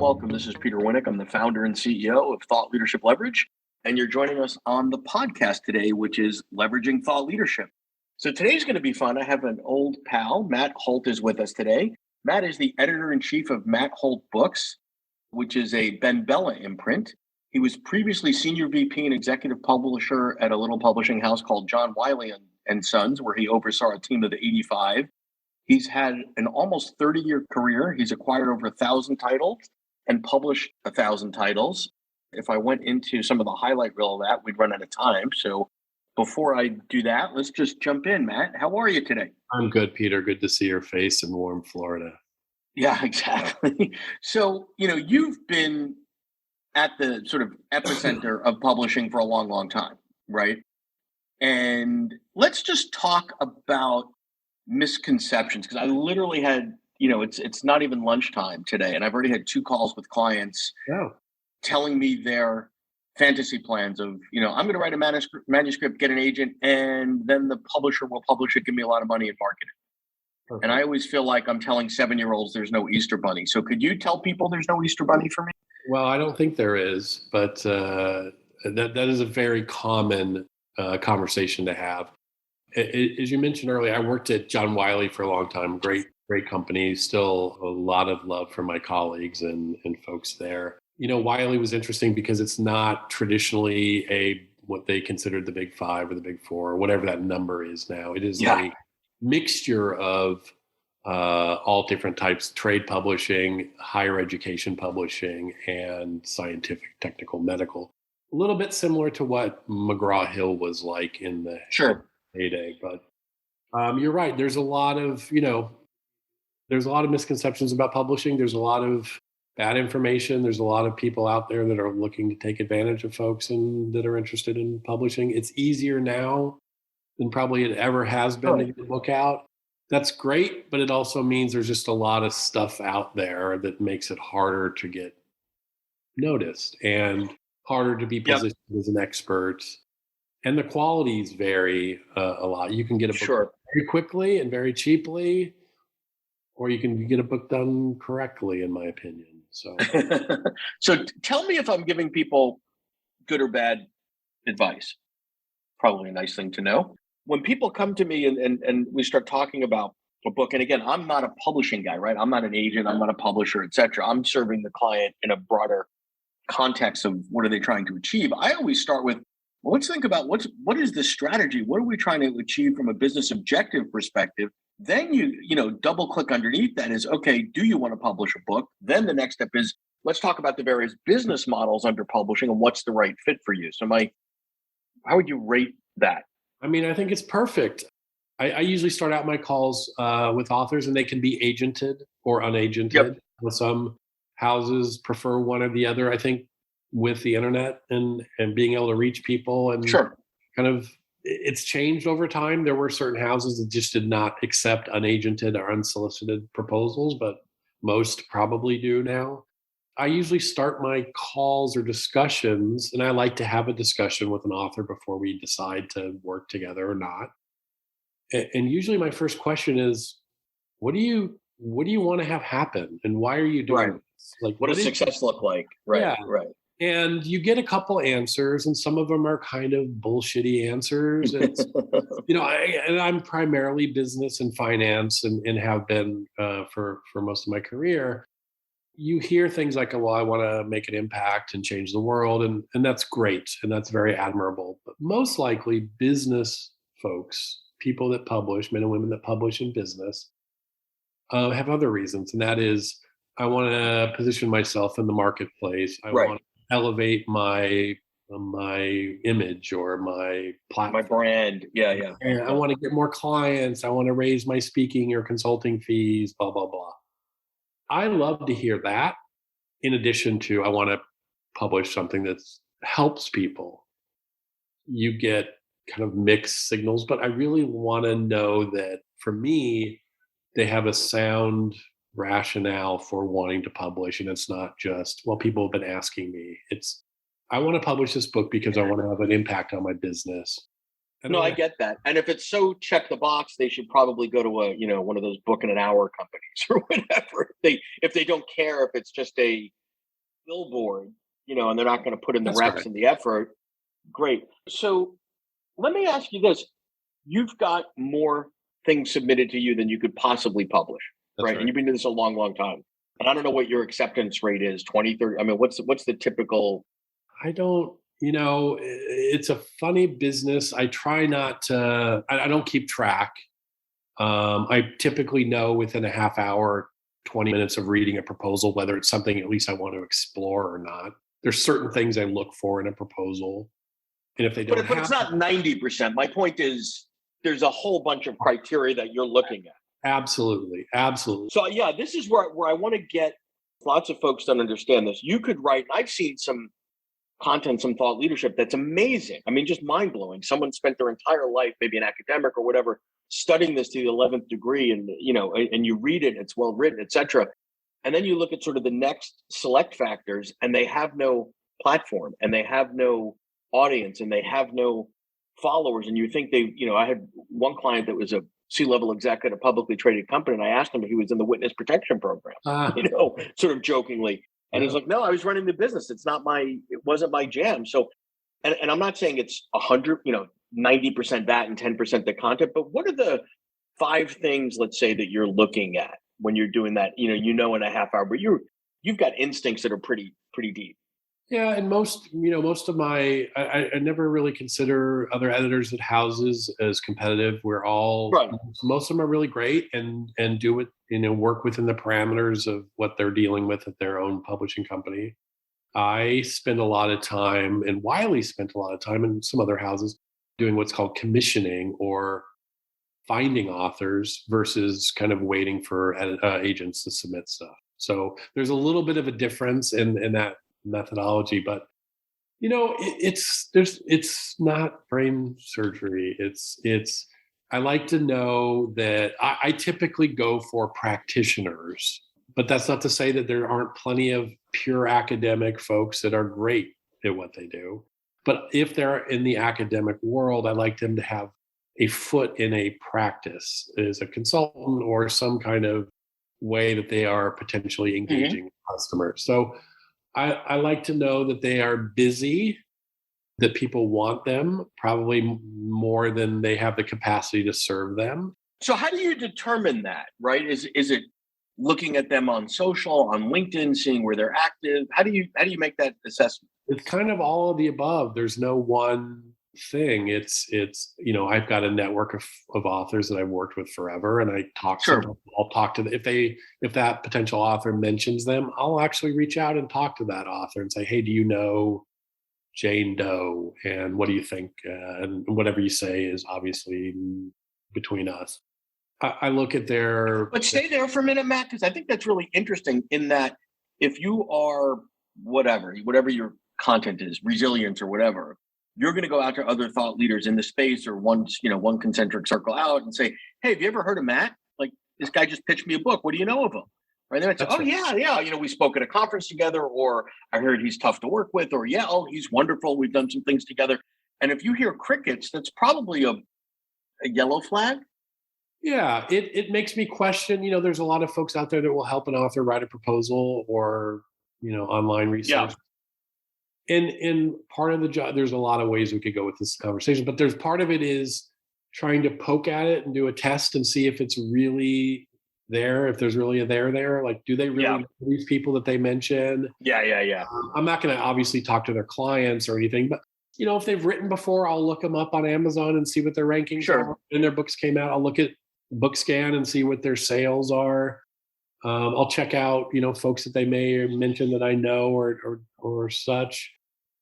welcome. This is Peter Winnick. I'm the founder and CEO of Thought Leadership Leverage, and you're joining us on the podcast today, which is Leveraging Thought Leadership. So today's going to be fun. I have an old pal, Matt Holt, is with us today. Matt is the editor-in-chief of Matt Holt Books, which is a Ben Bella imprint. He was previously senior VP and executive publisher at a little publishing house called John Wiley and Sons, where he oversaw a team of 85. He's had an almost 30-year career. He's acquired over 1,000 titles and published 1,000 titles. If I went into some of the highlight reel of that, we'd run out of time. So before I do that, let's just jump in. Matt, how are you today? I'm good, Peter. Good to see your face in warm Florida. Yeah, exactly. So, you've been at the sort of epicenter of publishing for a long, long time, right? And let's just talk about misconceptions, because I literally had, it's not even lunchtime today, and I've already had 2 calls with clients telling me their fantasy plans of, I'm going to write a manuscript, get an agent, and then the publisher will publish it, give me a lot of money and market it. Perfect. And I always feel like I'm telling 7-year-olds there's no Easter bunny. So could you tell people there's no Easter bunny for me? Well, I don't think there is, but that is a very common conversation to have. As you mentioned earlier, I worked at John Wiley for a long time. Great company. Still a lot of love for my colleagues and folks there. Wiley was interesting because it's not traditionally what they considered the Big Five or the Big Four or whatever that number is now. It is a mixture of all different types: trade publishing, higher education publishing, and scientific, technical, medical. A little bit similar to what McGraw-Hill was like in the heyday. But you're right. There's a lot of misconceptions about publishing. There's a lot of bad information. There's a lot of people out there that are looking to take advantage of folks and that are interested in publishing. It's easier now than probably it ever has been to get a book out. That's great, but it also means there's just a lot of stuff out there that makes it harder to get noticed and harder to be positioned as an expert. And the qualities vary a lot. You can get a book very quickly and very cheaply, or you can get a book done correctly, in my opinion. So, so tell me if I'm giving people good or bad advice. Probably a nice thing to know. When people come to me and we start talking about a book, and again, I'm not a publishing guy, right? I'm not an agent, I'm not a publisher, etc. I'm serving the client in a broader context of what are they trying to achieve. I always start with, well, let's think about what is the strategy? What are we trying to achieve from a business objective perspective? Then you double click underneath that is, okay, do you want to publish a book? Then the next step is, let's talk about the various business models under publishing and what's the right fit for you. So how would you rate that? I mean, I think it's perfect. I usually start out my calls with authors, and they can be agented or unagented. Yep. Some houses prefer one or the other. I think with the internet and being able to reach people and kind of, it's changed over time. There were certain houses that just did not accept unagented or unsolicited proposals, but most probably do now. I usually start my calls or discussions, and I like to have a discussion with an author before we decide to work together or not. And usually my first question is, what do you want to have happen, and why are you doing this? Like, what does success look like? Right. And you get a couple answers, and some of them are kind of bullshitty answers. It's, I'm primarily business and finance and have been for most of my career. You hear things like, well, I want to make an impact and change the world. And that's great. And that's very admirable. But most likely business folks, people that publish, men and women that publish in business, have other reasons. And that is, I want to position myself in the marketplace. I want to elevate my image or my platform. My brand. Yeah. And I want to get more clients. I want to raise my speaking or consulting fees, blah, blah, blah. I love to hear that, in addition to I want to publish something that helps people. You get kind of mixed signals, but I really want to know that for me, they have a sound rationale for wanting to publish. And it's not just, well, people have been asking me. It's, I want to publish this book because I want to have an impact on my business. No, I get that. And if it's so check the box, they should probably go to one of those book in an hour companies or whatever. If they don't care if it's just a billboard, and they're not going to put in the That's reps right. and the effort. Great. So let me ask you this. You've got more things submitted to you than you could possibly publish, That's right? And right. you've been doing this a long, long time. And I don't know what your acceptance rate is, 20, 30. I mean, what's the typical? I don't, it's a funny business. I try not to, I don't keep track. I typically know within a half hour, 20 minutes of reading a proposal, whether it's something at least I want to explore or not. There's certain things I look for in a proposal. And if they don't But have it's not 90%. My point is there's a whole bunch of criteria that you're looking at. absolutely, absolutely. So yeah, this is where I want to get lots of folks to understand this. You could write, I've seen some content, some thought leadership that's amazing. I mean, just mind blowing. Someone spent their entire life, maybe an academic or whatever, studying this to the 11th degree, and and you read it, it's well written, etc. And then you look at sort of the next select factors, and they have no platform, and they have no audience, and they have no followers. And you think I had one client that was a C-level exec at a publicly traded company, and I asked him if he was in the witness protection program, Ah, sort of jokingly. And he's yeah. like, no, I was running the business. It wasn't my jam. So, and I'm not saying it's 100, 90% that and 10% the content, but what are the 5 things, let's say, that you're looking at when you're doing that, in a half hour, but you've got instincts that are pretty deep. Yeah, and most of my, I never really consider other editors at houses as competitive. We're all, Right. most of them are really great and do it, work within the parameters of what they're dealing with at their own publishing company. I spend a lot of time, and Wiley spent a lot of time in some other houses doing what's called commissioning or finding authors versus kind of waiting for agents to submit stuff. So there's a little bit of a difference in that methodology, but it's not brain surgery. It's I like to know that I typically go for practitioners, but that's not to say that there aren't plenty of pure academic folks that are great at what they do. But if they're in the academic world, I like them to have a foot in a practice as a consultant or some kind of way that they are potentially Hmm. engaging customers. So I like to know that they are busy, that people want them probably more than they have the capacity to serve them. So how do you determine that, right? Is it looking at them on social, on LinkedIn, seeing where they're active? How do you make that assessment? It's kind of all of the above. There's no one thing. It's I've got a network of authors that I've worked with forever, and I talk Sure. sometimes I'll talk to if that potential author mentions them, I'll actually reach out and talk to that author and say, hey, do you know Jane Doe, and what do you think? And whatever you say is obviously between us. I look at their, But stay there for a minute, Matt, because I think that's really interesting in that if you are whatever your content is, resilience or whatever, you're going to go out to other thought leaders in the space or one concentric circle out and say, hey, have you ever heard of Matt? Like, this guy just pitched me a book. What do you know of him? Right. And they might say, that's oh, right. yeah, yeah. We spoke at a conference together, or I heard he's tough to work with, or yeah, oh, he's wonderful. We've done some things together. And if you hear crickets, that's probably a yellow flag. Yeah, it makes me question. There's a lot of folks out there that will help an author write a proposal or online Yeah. research. And part of the job, there's a lot of ways we could go with this conversation, but there's part of it is trying to poke at it and do a test and see if it's really there, if there's really a there. Like, do they really Yeah. know these people that they mention? Yeah. Yeah. Yeah. I'm not going to obviously talk to their clients or anything, but if they've written before, I'll look them up on Amazon and see what their rankings are. Sure. When their books came out, I'll look at BookScan and see what their sales are. I'll check out, folks that they may mention that I know or such.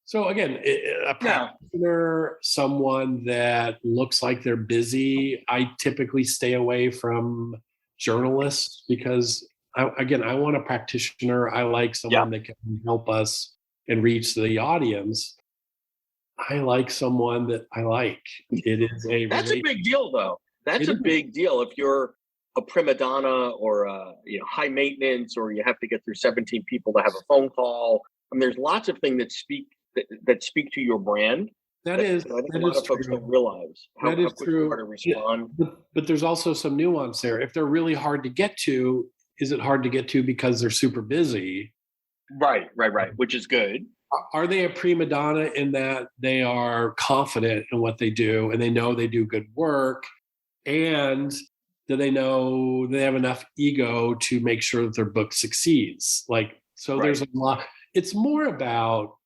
So again, a Yeah. practitioner, someone that looks like they're busy, I typically stay away from journalists because I want a practitioner. I like Yeah. someone that can help us and reach the audience. I like someone that I like. It is a That's a really, big deal, though. That's it a is. big deal if you're a prima donna or high maintenance, or you have to get through 17 people to have a phone call. I mean, there's lots of things that speak to your brand That that is I think a that lot is of folks don't true. realize That how is quick you are true. to Yeah, respond. but there's also some nuance there. If they're really hard to get to, is it hard to get to because they're super busy? Right. Which is good. Are they a prima donna in that they are confident in what they do and they know they do good work? And do they know they have enough ego to make sure that their book succeeds? Like, so there's Right. a lot. It's more about,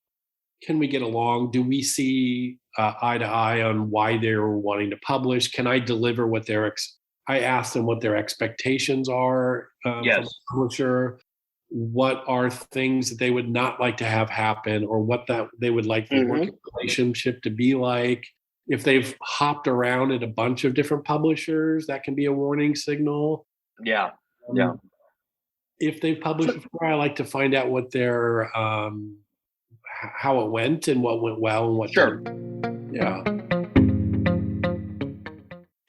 can we get along? Do we see eye to eye on why they're wanting to publish? Can I deliver what I ask them what their expectations are from Yes. a publisher. What are things that they would not like to have happen, or what that they would like the Hmm. working relationship to be like? If they've hopped around at a bunch of different publishers, that can be a warning signal. Yeah. Yeah. Um, if they've published So, before, I like to find out what their how it went and what went well and what sure. didn't. Yeah.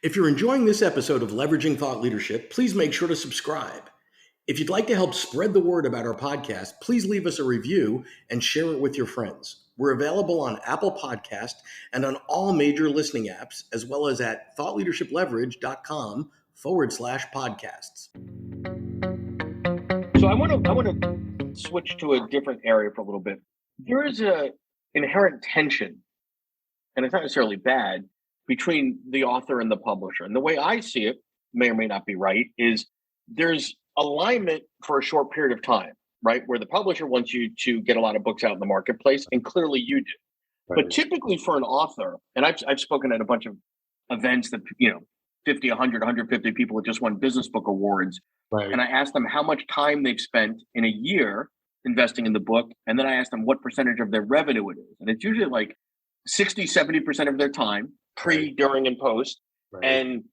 If you're enjoying this episode of Leveraging Thought Leadership, please make sure to subscribe. If you'd like to help spread the word about our podcast, please leave us a review and share it with your friends. We're available on Apple Podcast and on all major listening apps, as well as at thoughtleadershipleverage.com/podcasts. So I want to switch to a different area for a little bit. There is a inherent tension, and it's not necessarily bad, between the author and the publisher. And the way I see it, may or may not be right, is there's alignment for a short period of time, right? Where the publisher wants you to get a lot of books out in the marketplace, and clearly you do. Right. But typically for an author, and I've spoken at a bunch of events that, 50, 100, 150 people that just won business book awards. Right. And I asked them how much time they've spent in a year investing in the book. And then I asked them what percentage of their revenue it is. And it's usually like 60, 70% of their time, pre, Right. during, and post. Right. And,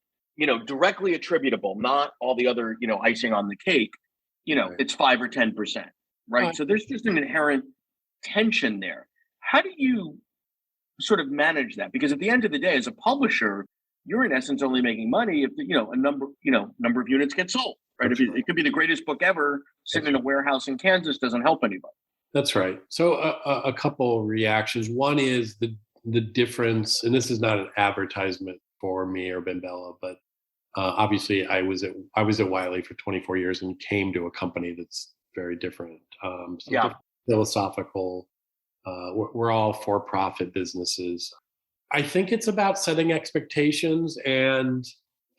directly attributable, not all the other, icing on the cake, Right. it's 5 or 10%, right? So there's just an inherent tension there. How do you sort of manage that? Because at the end of the day, as a publisher, you're in essence only making money if a number of units get sold, right? That's If right. it could be the greatest book ever, sitting in a warehouse in Kansas doesn't help anybody. That's right. So a couple reactions. One is the difference, and this is not an advertisement for me or Ben Bella, but obviously I was at Wiley for 24 years and came to a company that's very different. Different philosophical. We're all for-profit businesses. I think it's about setting expectations and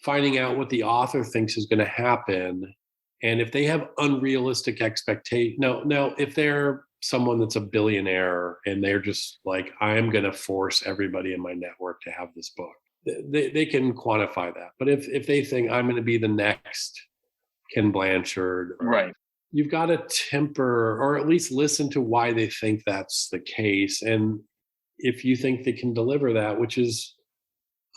finding out what the author thinks is going to happen. And if they have unrealistic expectations, no, if they're someone that's a billionaire and they're just like, I'm going to force everybody in my network to have this book, they can quantify that. But if they think I'm going to be the next Ken Blanchard, Right. you've got to temper or at least listen to why they think that's the case. And if you think they can deliver that, which is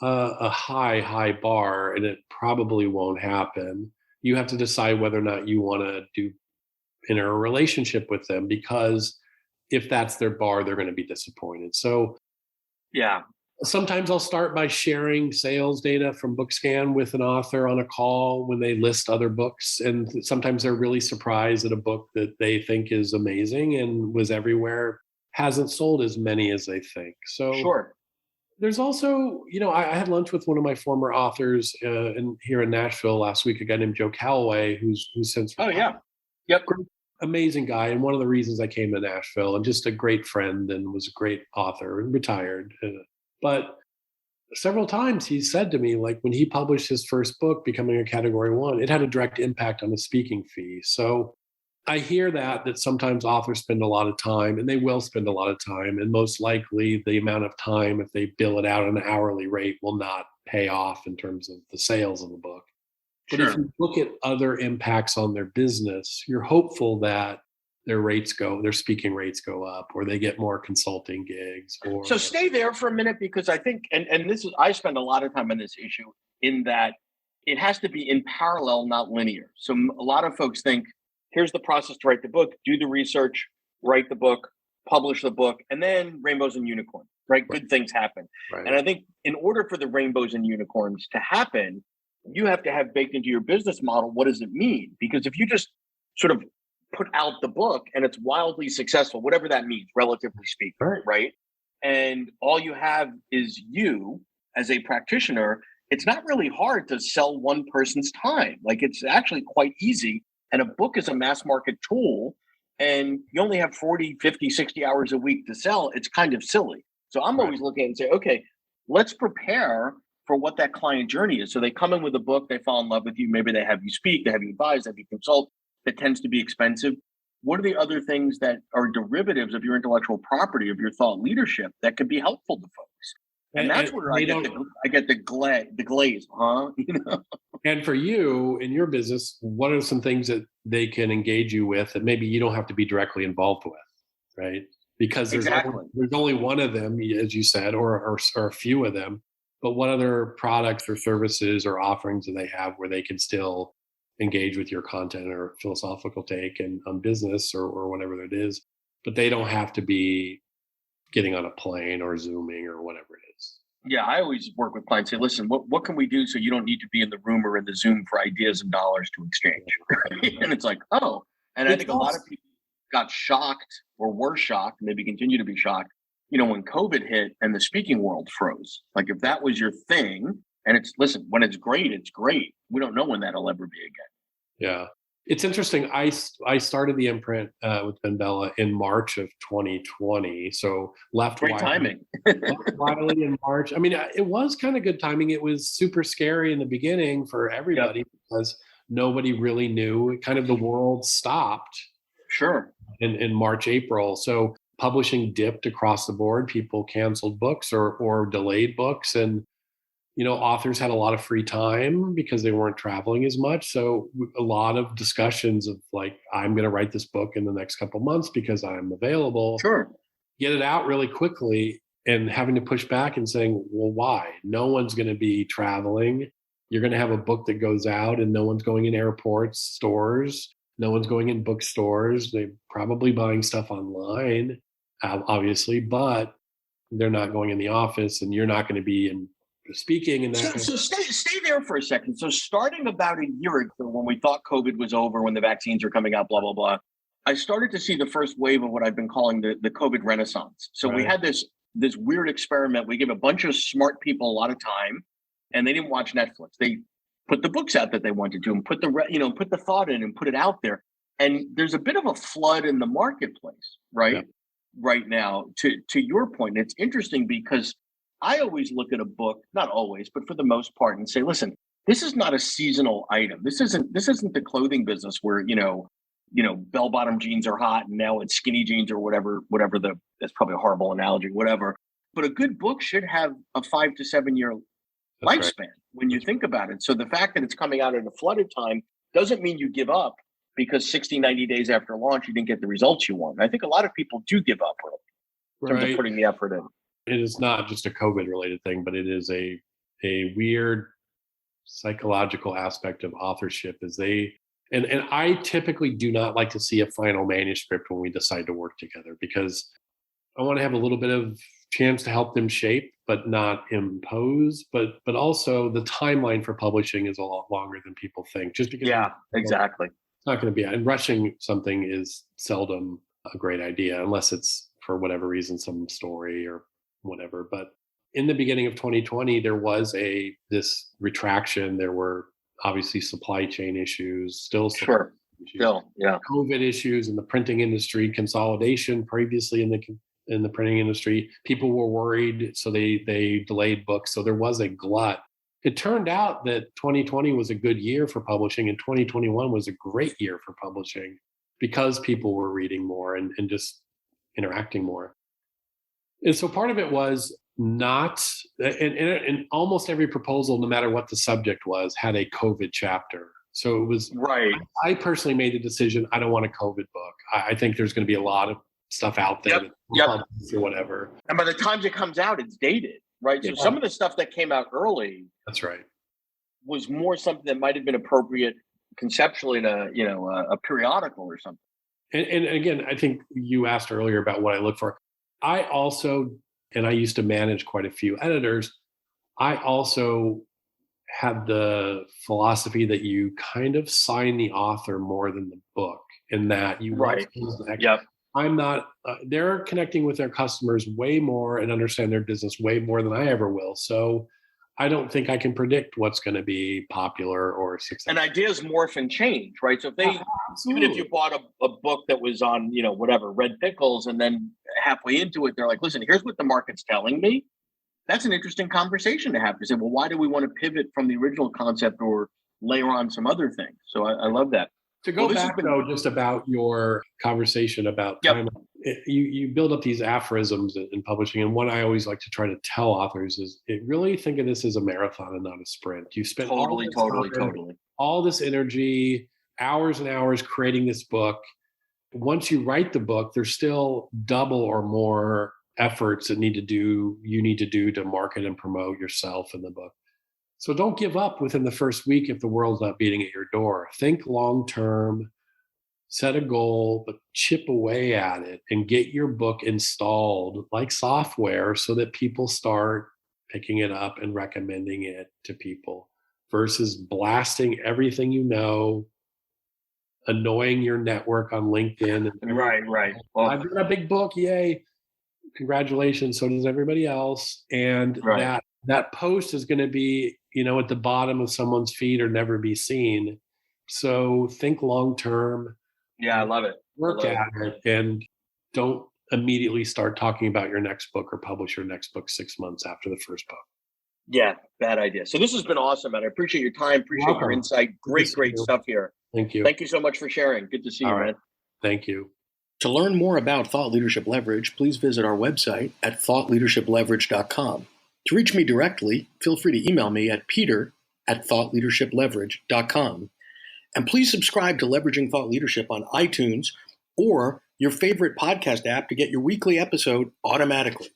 a high bar, and it probably won't happen, you have to decide whether or not you want to do enter a relationship with them, because if that's their bar, they're going to be disappointed. So Yeah. sometimes I'll start by sharing sales data from BookScan with an author on a call when they list other books. And sometimes they're really surprised that a book that they think is amazing and was everywhere hasn't sold as many as they think. So Sure. there's also, I had lunch with one of my former authors here in Nashville last week, a guy named Joe Calloway, who's since Oh, retired. yeah. Yep. Amazing guy, and one of the reasons I came to Nashville, and just a great friend, and was a great author, and retired. But several times he said to me, like when he published his first book, Becoming a Category 1, it had a direct impact on his speaking fee. So I hear that sometimes authors spend a lot of time, and they will spend a lot of time, and most likely the amount of time, if they bill it out at an hourly rate, will not pay off in terms of the sales of the book. But if you look at other impacts on their business, you're hopeful that their speaking rates go up, or they get more consulting gigs. Or So stay there for a minute, because I think, and this is, I spend a lot of time on this issue, in that it has to be in parallel, not linear. So a lot of folks think, here's the process to write the book, do the research, write the book, publish the book, and then rainbows and unicorns, right? Good things happen. Right. And I think in order for the rainbows and unicorns to happen, you have to have baked into your business model, what does it mean? Because if you just sort of put out the book and it's wildly successful, whatever that means, relatively speaking, right? And all you have is you as a practitioner, it's not really hard to sell one person's time. Like, it's actually quite easy. And a book is a mass market tool. and you only have 40, 50, 60 hours a week to sell, it's kind of silly. So I'm Right. always looking and say, okay, let's prepare for what that client journey is. So they come in with a book, they fall in love with you. Maybe they have you speak, they have you advise, they have you consult. That tends to be expensive. What are the other things that are derivatives of your intellectual property, of your thought leadership that could be helpful to folks? And that's where I get the glaze, huh? And for you in your business, what are some things that they can engage you with that maybe you don't have to be directly involved with, right? Because there's only one of them, as you said, or a few of them. But what other products or services or offerings do they have where they can still engage with your content or philosophical take and on business or whatever it is, but they don't have to be getting on a plane or Zooming or whatever it is. Yeah, I always work with clients. Say, listen, what can we do so you don't need to be in the room or in the Zoom for ideas and dollars to exchange? Right? And it's like, oh, and I think a lot of people got shocked or were shocked, maybe continue to be shocked, when COVID hit and the speaking world froze. Like if that was your thing, and listen, when it's great, it's great. We don't know when that'll ever be again. Yeah. It's interesting. I started the imprint with Ben Bella in March of 2020. So left Great timing. left Wiley in March. I mean, it was kind of good timing. It was super scary in the beginning for everybody because nobody really knew. Kind of the world stopped. Sure. In March, April. So publishing dipped across the board. People canceled books or delayed books, and authors had a lot of free time because they weren't traveling as much. So a lot of discussions of like, I'm going to write this book in the next couple of months because I'm available. Sure. Get it out really quickly, and having to push back and saying, well, why? No one's going to be traveling. You're going to have a book that goes out and no one's going in airports, stores. No one's going in bookstores. They're probably buying stuff online, obviously, but they're not going in the office, and you're not going to be in speaking. And that. So stay there for a second. So starting about a year ago, when we thought COVID was over, when the vaccines are coming out, blah, blah, blah, I started to see the first wave of what I've been calling the COVID renaissance. So we had this weird experiment. We gave a bunch of smart people a lot of time, and they didn't watch Netflix. They put the books out that they wanted to, and put the thought in and put it out there. And there's a bit of a flood in the marketplace, right? Yeah. Right now, to your point. It's interesting because I always look at a book, not always, but for the most part, and say, listen, this is not a seasonal item. This isn't the clothing business where, bell-bottom jeans are hot and now it's skinny jeans or whatever that's probably a horrible analogy, whatever. But a good book should have a 5 to 7 year lifespan when you think about it. So the fact that it's coming out at a flooded time doesn't mean you give up because 60, 90 days after launch, you didn't get the results you want. I think a lot of people do give up in terms of putting the effort in. It is not just a COVID related thing, but it is a weird psychological aspect of authorship and I typically do not like to see a final manuscript when we decide to work together, because I want to have a little bit of chance to help them shape, but not impose. But also the timeline for publishing is a lot longer than people think. Just because exactly. It's not going to be, and rushing something is seldom a great idea unless it's for whatever reason, some story or whatever. But in the beginning of 2020, there was this retraction. There were obviously supply chain issues, COVID issues in the printing industry, consolidation previously in the printing industry. People were worried, so they delayed books. So there was a glut. It turned out that 2020 was a good year for publishing, and 2021 was a great year for publishing because people were reading more and just interacting more. And so part of it was not, and almost every proposal, no matter what the subject was, had a COVID chapter. So it was, right. I personally made the decision, I don't want a COVID book. I think there's going to be a lot of stuff out there or whatever. And by the time it comes out, it's dated, right? So some of the stuff that came out early, that's right, was more something that might have been appropriate conceptually in a periodical or something. And again, I think you asked earlier about what I look for. I also, and I used to manage quite a few editors, I also had the philosophy that you kind of sign the author more than the book, in that you I'm not, they're connecting with their customers way more and understand their business way more than I ever will. So I don't think I can predict what's going to be popular or successful. And ideas morph and change, right? So if they, even if you bought a book that was on, whatever, red pickles, and then halfway into it, they're like, listen, here's what the market's telling me. That's an interesting conversation to have, to say, well, why do we want to pivot from the original concept or layer on some other things? So I love that. To go back, though, just about your conversation about time, you build up these aphorisms in publishing. And one I always like to try to tell authors is, really think of this as a marathon and not a sprint. You spend totally all this energy, hours and hours creating this book. Once you write the book, there's still double or more efforts that you need to do to market and promote yourself in the book. So don't give up within the first week if the world's not beating at your door. Think long term, set a goal, but chip away at it and get your book installed like software so that people start picking it up and recommending it to people, versus blasting everything you know, annoying your network on LinkedIn. Right. Well, I've got a big book, yay. Congratulations, so does everybody else. And that post is going to be, at the bottom of someone's feed or never be seen. So think long term. Yeah, I love it. Work at it, and don't immediately start talking about your next book or publish your next book 6 months after the first book. Yeah, bad idea. So this has been awesome, man. I appreciate your time. Appreciate your insight. Great stuff here. Thank you. Thank you so much for sharing. Good to see you, man. Thank you. To learn more about Thought Leadership Leverage, please visit our website at thoughtleadershipleverage.com. To reach me directly, feel free to email me at peter@thoughtleadershipleverage.com. And please subscribe to Leveraging Thought Leadership on iTunes or your favorite podcast app to get your weekly episode automatically.